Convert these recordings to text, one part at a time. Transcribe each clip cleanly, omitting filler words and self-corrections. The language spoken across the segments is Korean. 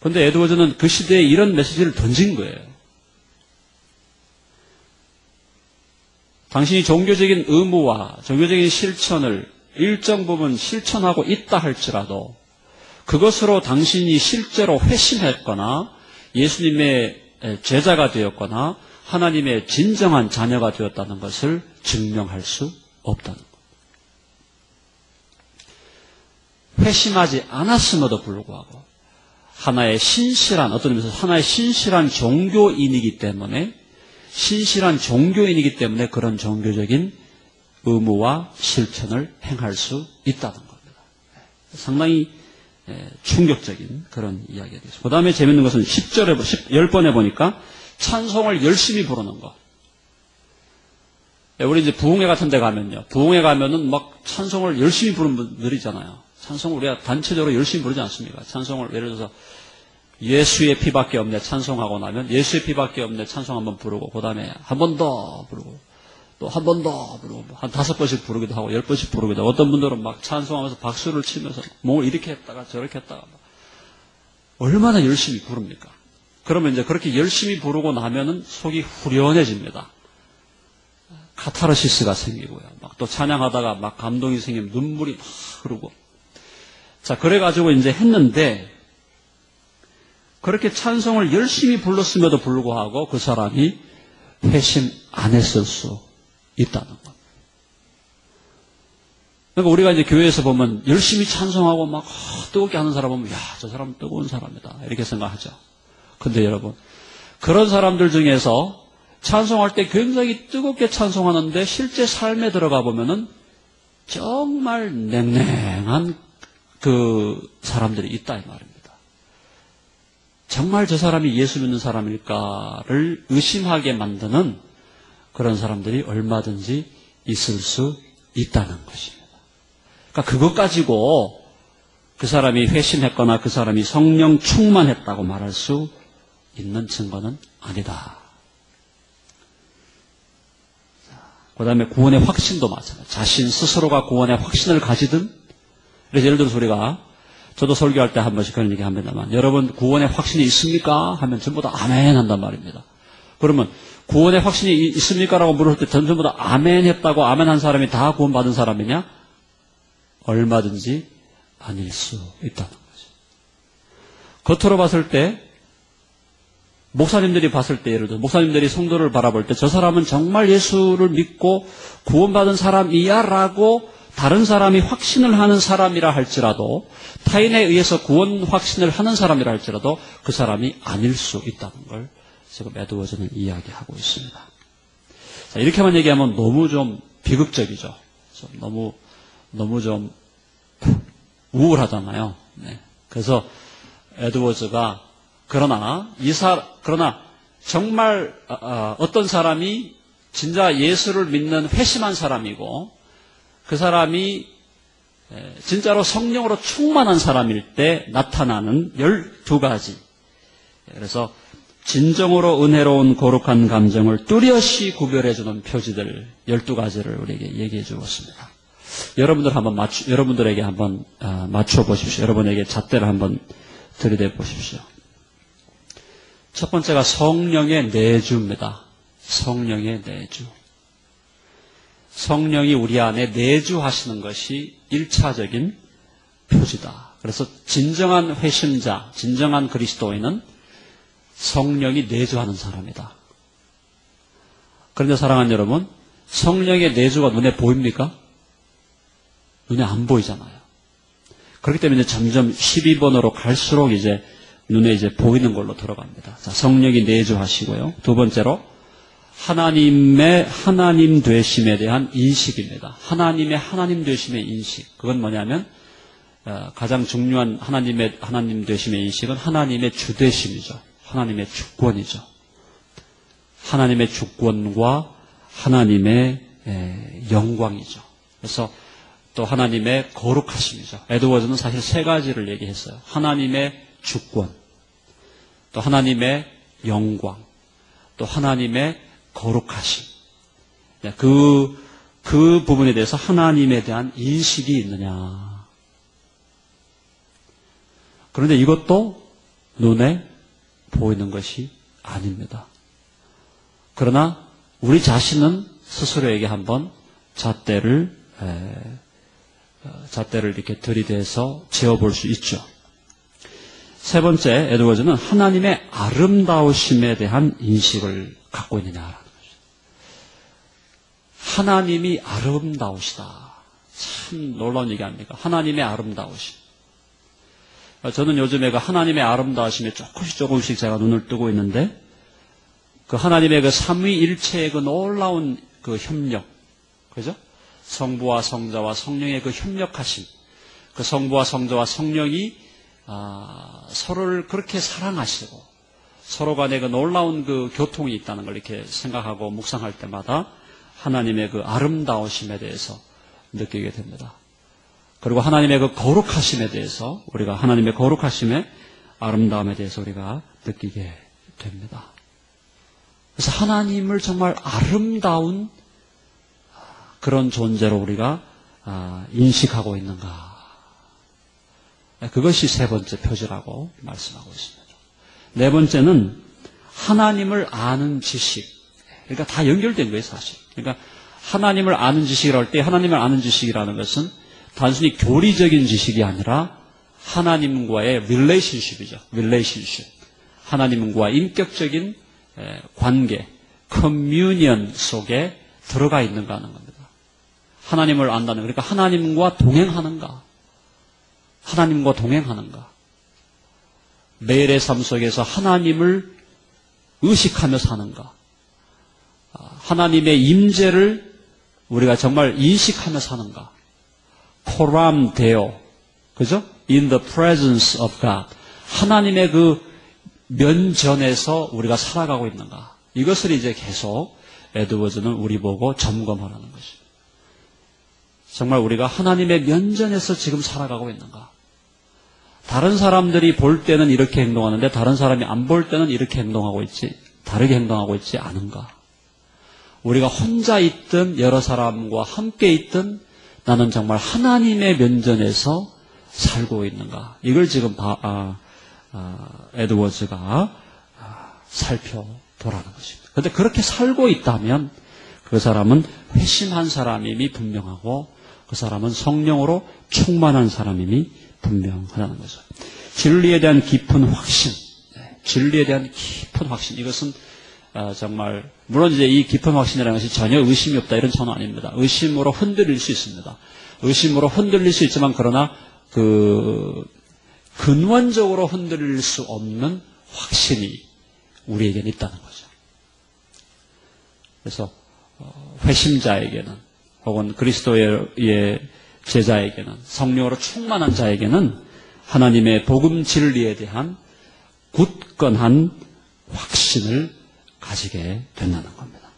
그런데 에드워즈는 그 시대에 이런 메시지를 던진 거예요. 당신이 종교적인 의무와 종교적인 실천을 일정 부분 실천하고 있다 할지라도 그것으로 당신이 실제로 회심했거나 예수님의 제자가 되었거나 하나님의 진정한 자녀가 되었다는 것을 증명할 수 없다는 것. 회심하지 않았음에도 불구하고 하나의 신실한, 어떤 의미에서 하나의 신실한 종교인이기 때문에 그런 종교적인 의무와 실천을 행할 수 있다는 겁니다. 상당히 충격적인 그런 이야기가 되겠습니다. 그 다음에 재밌는 것은 10번에 보니까 찬송을 열심히 부르는 것. 우리 이제 부흥회 같은 데 가면요. 부흥회 가면은 막 찬송을 열심히 부르는 분들이잖아요. 찬송을 우리가 단체적으로 열심히 부르지 않습니까? 찬송을 예를 들어서 예수의 피밖에 없네 찬송하고 나면 예수의 피밖에 없네 찬송 한번 부르고 그 다음에 한 번 더 부르고 또 한 번 더 부르고 한 5번씩 부르기도 하고 10번씩 부르기도 하고 어떤 분들은 막 찬송하면서 박수를 치면서 몸을 이렇게 했다가 저렇게 했다가 얼마나 열심히 부릅니까? 그러면 이제 그렇게 열심히 부르고 나면은 속이 후련해집니다. 카타르시스가 생기고요. 막 또 찬양하다가 막 감동이 생기면 눈물이 막 흐르고. 자, 그래가지고 이제 했는데, 그렇게 찬송을 열심히 불렀음에도 불구하고 그 사람이 회심 안 했을 수 있다는 것. 그러니까 우리가 이제 교회에서 보면 열심히 찬송하고 막 뜨겁게 하는 사람 보면, 야, 저 사람은 뜨거운 사람이다. 이렇게 생각하죠. 근데 여러분, 그런 사람들 중에서 찬송할 때 굉장히 뜨겁게 찬송하는데 실제 삶에 들어가 보면은 정말 냉랭한 그 사람들이 있다 이 말입니다. 정말 저 사람이 예수 믿는 사람일까를 의심하게 만드는 그런 사람들이 얼마든지 있을 수 있다는 것입니다. 그러니까 그것 가지고 그 사람이 회심했거나 그 사람이 성령 충만했다고 말할 수 있는 증거는 아니다. 그 다음에 구원의 확신도 마찬가지다. 자신 스스로가 구원의 확신을 가지든, 그래서 예를 들어서 우리가, 저도 설교할 때 한 번씩 그런 얘기 합니다만, 여러분 구원의 확신이 있습니까? 하면 전부 다 아멘 한단 말입니다. 그러면 구원의 확신이 있습니까? 라고 물을 때 전부 다 아멘 했다고 아멘 한 사람이 다 구원받은 사람이냐? 얼마든지 아닐 수 있다는 거죠. 겉으로 봤을 때, 목사님들이 봤을 때 예를 들어 목사님들이 성도를 바라볼 때 저 사람은 정말 예수를 믿고 구원받은 사람이야 라고 다른 사람이 확신을 하는 사람이라 할지라도 타인에 의해서 구원 확신을 하는 사람이라 할지라도 그 사람이 아닐 수 있다는 걸 지금 에드워즈는 이야기하고 있습니다. 자, 이렇게만 얘기하면 너무 좀 비극적이죠. 너무 좀 우울하잖아요. 네. 그래서 에드워즈가 그러나 정말 어떤 사람이 진짜 예수를 믿는 회심한 사람이고 그 사람이 진짜로 성령으로 충만한 사람일 때 나타나는 12가지. 그래서 진정으로 은혜로운 거룩한 감정을 뚜렷이 구별해주는 표지들 12가지를 우리에게 얘기해 주었습니다. 여러분들에게 한번 맞춰 보십시오. 여러분에게 잣대를 한번 들이대 보십시오. 첫 번째가 성령의 내주입니다. 성령의 내주. 성령이 우리 안에 내주하시는 것이 1차적인 표지다. 그래서 진정한 회심자, 진정한 그리스도인은 성령이 내주하는 사람이다. 그런데 사랑하는 여러분, 성령의 내주가 눈에 보입니까? 눈에 안 보이잖아요. 그렇기 때문에 점점 12번으로 갈수록 이제 눈에 이제 보이는 걸로 들어갑니다. 자, 성령이 내주하시고요. 두 번째로 하나님의 하나님 되심에 대한 인식입니다. 하나님의 하나님 되심의 인식. 그건 뭐냐면 가장 중요한 하나님의 하나님 되심의 인식은 하나님의 주되심이죠. 하나님의 주권이죠. 하나님의 주권과 하나님의 영광이죠. 그래서 또 하나님의 거룩하심이죠. 에드워즈는 사실 세 가지를 얘기했어요. 하나님의 주권, 또 하나님의 영광, 또 하나님의 거룩하심. 그 부분에 대해서 하나님에 대한 인식이 있느냐. 그런데 이것도 눈에 보이는 것이 아닙니다. 그러나 우리 자신은 스스로에게 한번 잣대를 이렇게 들이대서 재어볼 수 있죠. 세 번째, 에드워즈는 하나님의 아름다우심에 대한 인식을 갖고 있느냐라는 거죠. 하나님이 아름다우시다. 참 놀라운 얘기 아닙니까? 하나님의 아름다우심. 저는 요즘에 그 하나님의 아름다우심에 조금씩 제가 눈을 뜨고 있는데, 그 하나님의 그 삼위일체의 그 놀라운 그 협력, 그죠? 성부와 성자와 성령의 그 협력하심, 그 성부와 성자와 성령이 서로를 그렇게 사랑하시고 서로 간에 그 놀라운 그 교통이 있다는 걸 이렇게 생각하고 묵상할 때마다 하나님의 그 아름다우심에 대해서 느끼게 됩니다. 그리고 하나님의 그 거룩하심에 대해서 우리가 하나님의 거룩하심의 아름다움에 대해서 우리가 느끼게 됩니다. 그래서 하나님을 정말 아름다운 그런 존재로 우리가 인식하고 있는가. 그것이 세 번째 표지라고 말씀하고 있습니다. 네 번째는 하나님을 아는 지식. 그러니까 다 연결된 거예요, 사실. 그러니까 하나님을 아는 지식이라고 할 때 하나님을 아는 지식이라는 것은 단순히 교리적인 지식이 아니라 하나님과의 릴레이션십이죠. 릴레이션십. 하나님과 인격적인 관계, 커뮤니언 속에 들어가 있는가 하는 겁니다. 하나님을 안다는, 그러니까 하나님과 동행하는가? 하나님과 동행하는가? 매일의 삶 속에서 하나님을 의식하며 사는가? 하나님의 임재를 우리가 정말 인식하며 사는가? 코람 데오, 그죠? In the presence of God. 하나님의 그 면전에서 우리가 살아가고 있는가? 이것을 이제 계속 에드워즈는 우리 보고 점검하라는 것입니다. 정말 우리가 하나님의 면전에서 지금 살아가고 있는가? 다른 사람들이 볼 때는 이렇게 행동하는데 다른 사람이 안 볼 때는 이렇게 행동하고 있지, 다르게 행동하고 있지 않은가? 우리가 혼자 있든 여러 사람과 함께 있든 나는 정말 하나님의 면전에서 살고 있는가? 이걸 지금 에드워즈가 살펴보라는 것입니다. 그런데 그렇게 살고 있다면 그 사람은 회심한 사람임이 분명하고 그 사람은 성령으로 충만한 사람임이 분명하다는 거죠. 진리에 대한 깊은 확신, 진리에 대한 깊은 확신, 이것은 정말 물론 이제 이 깊은 확신이라는 것이 전혀 의심이 없다 이런 차원은 아닙니다. 의심으로 흔들릴 수 있습니다. 의심으로 흔들릴 수 있지만 그러나 그 근원적으로 흔들릴 수 없는 확신이 우리에게는 있다는 거죠. 그래서 회심자에게는 혹은 그리스도의 제자에게는 성령으로 충만한 자에게는 하나님의 복음 진리에 대한 굳건한 확신을 가지게 된다는 겁니다.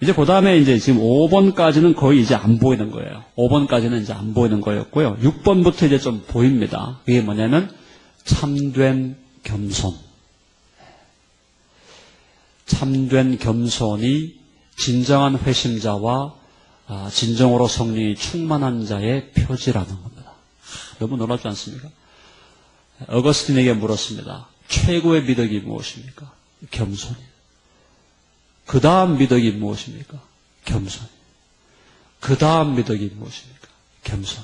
이제 그 다음에 이제 지금 5번까지는 거의 이제 안 보이는 거예요. 5번까지는 이제 안 보이는 거였고요. 6번부터 이제 좀 보입니다. 그게 뭐냐면 참된 겸손. 참된 겸손이 진정한 회심자와 진정으로 성령이 충만한 자의 표지라는 겁니다. 너무 놀랍지 않습니까? 어거스틴에게 물었습니다. 최고의 미덕이 무엇입니까? 겸손. 그 다음 미덕이 무엇입니까? 겸손. 그 다음 미덕이 무엇입니까? 겸손.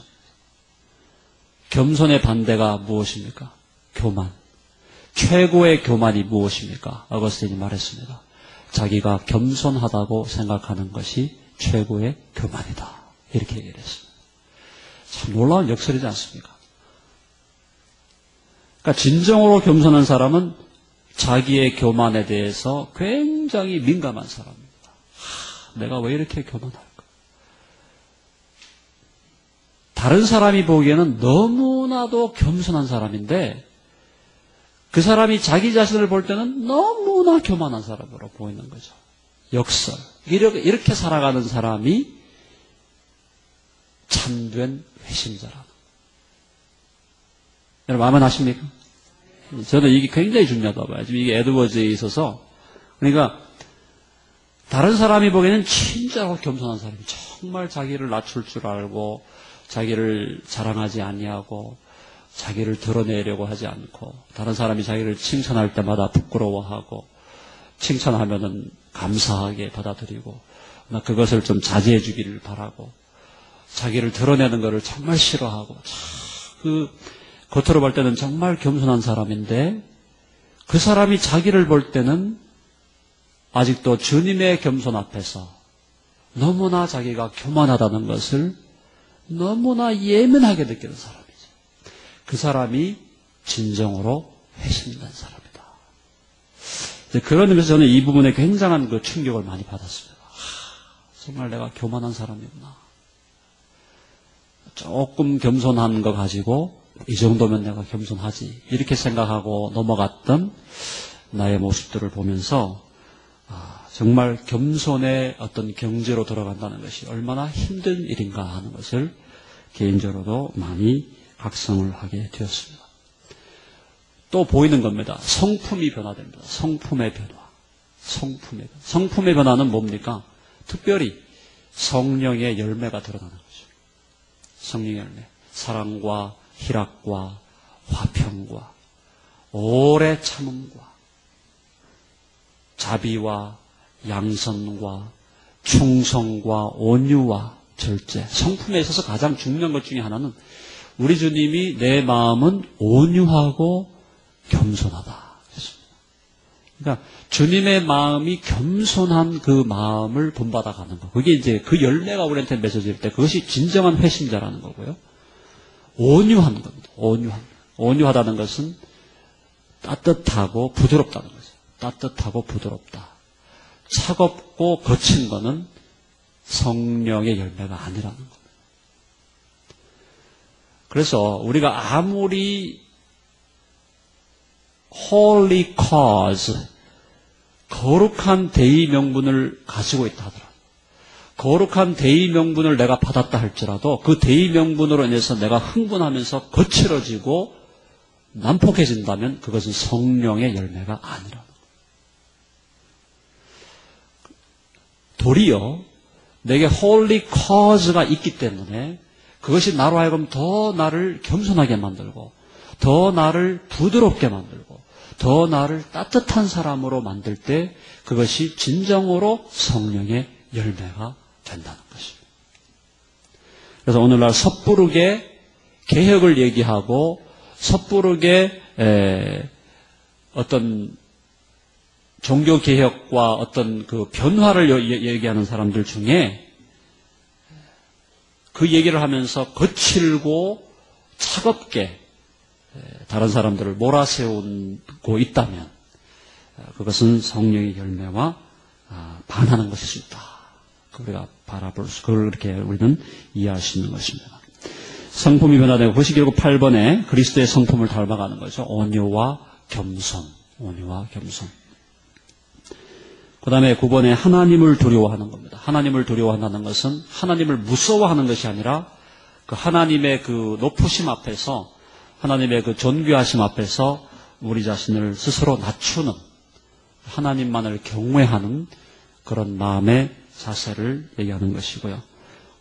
겸손의 반대가 무엇입니까? 교만. 최고의 교만이 무엇입니까? 어거스틴이 말했습니다. 자기가 겸손하다고 생각하는 것이 최고의 교만이다. 이렇게 얘기를 했습니다. 참 놀라운 역설이지 않습니까? 그러니까 진정으로 겸손한 사람은 자기의 교만에 대해서 굉장히 민감한 사람입니다. 내가 왜 이렇게 교만할까? 다른 사람이 보기에는 너무나도 겸손한 사람인데 그 사람이 자기 자신을 볼 때는 너무나 교만한 사람으로 보이는 거죠. 역설. 이렇게 살아가는 사람이 참된 회심자라는. 여러분, 마음에 나십니까? 저는 이게 굉장히 중요하다고 봐요. 지금 이게 에드워즈에 있어서. 그러니까, 다른 사람이 보기에는 진짜로 겸손한 사람이 정말 자기를 낮출 줄 알고, 자기를 자랑하지 아니하고, 자기를 드러내려고 하지 않고 다른 사람이 자기를 칭찬할 때마다 부끄러워하고 칭찬하면은 감사하게 받아들이고 나 그것을 좀 자제해 주기를 바라고 자기를 드러내는 것을 정말 싫어하고 그 겉으로 볼 때는 정말 겸손한 사람인데 그 사람이 자기를 볼 때는 아직도 주님의 겸손 앞에서 너무나 자기가 교만하다는 것을 너무나 예민하게 느끼는 사람이죠. 그 사람이 진정으로 회심된 사람이다. 그런 의미에서 저는 이 부분에 굉장한 그 충격을 많이 받았습니다. 정말 내가 교만한 사람이구나. 조금 겸손한 거 가지고 이 정도면 내가 겸손하지 이렇게 생각하고 넘어갔던 나의 모습들을 보면서 정말 겸손의 어떤 경지로 들어간다는 것이 얼마나 힘든 일인가 하는 것을 개인적으로도 많이 각성을 하게 되었습니다. 또 보이는 겁니다. 성품이 변화됩니다. 성품의 변화. 성품의 변화는 뭡니까? 특별히 성령의 열매가 드러나는 거죠. 성령의 열매. 사랑과 희락과 화평과 오래 참음과 자비와 양선과 충성과 온유와 절제. 성품에 있어서 가장 중요한 것 중에 하나는 우리 주님이 내 마음은 온유하고 겸손하다. 그러니까 주님의 마음이 겸손한 그 마음을 본받아 가는 거. 그게 이제 그 열매가 우리한테 맺어질 때 그것이 진정한 회심자라는 거고요. 온유한 겁니다. 온유하다는 것은 따뜻하고 부드럽다는 거죠. 따뜻하고 부드럽다. 차갑고 거친 거는 성령의 열매가 아니라는 겁니다. 그래서 우리가 아무리 holy cause, 거룩한 대의 명분을 가지고 있다 하더라도 거룩한 대의 명분을 내가 받았다 할지라도 그 대의 명분으로 인해서 내가 흥분하면서 거칠어지고 난폭해진다면 그것은 성령의 열매가 아니라는 거예요. 도리어 내게 holy cause가 있기 때문에 그것이 나로 하여금 더 나를 겸손하게 만들고 더 나를 부드럽게 만들고 더 나를 따뜻한 사람으로 만들 때 그것이 진정으로 성령의 열매가 된다는 것입니다. 그래서 오늘날 섣부르게 개혁을 얘기하고 섣부르게 어떤 종교개혁과 어떤 그 변화를 얘기하는 사람들 중에 그 얘기를 하면서 거칠고 차갑게 다른 사람들을 몰아세우고 있다면 그것은 성령의 열매와 반하는 것일 수 있다. 우리가 바라볼 수, 그걸 그렇게 우리는 이해할 수 있는 것입니다. 성품이 변화되고 그것이 결국 8번에 그리스도의 성품을 닮아가는 거죠. 온유와 겸손. 온유와 겸손. 그 다음에 9번에 하나님을 두려워하는 겁니다. 하나님을 두려워한다는 것은 하나님을 무서워하는 것이 아니라 그 하나님의 그 높으심 앞에서 하나님의 그 존귀하심 앞에서 우리 자신을 스스로 낮추는 하나님만을 경외하는 그런 마음의 자세를 얘기하는 것이고요.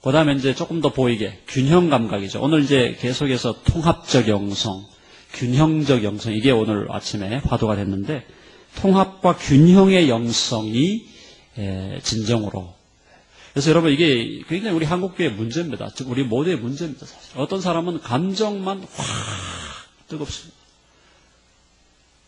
그 다음에 이제 조금 더 보이게 균형 감각이죠. 오늘 이제 계속해서 통합적 영성, 균형적 영성, 이게 오늘 아침에 화두가 됐는데 통합과 균형의 영성이 진정으로. 그래서 여러분 이게 굉장히 우리 한국교회의 문제입니다. 즉 우리 모두의 문제입니다. 사실. 어떤 사람은 감정만 확 뜨겁습니다.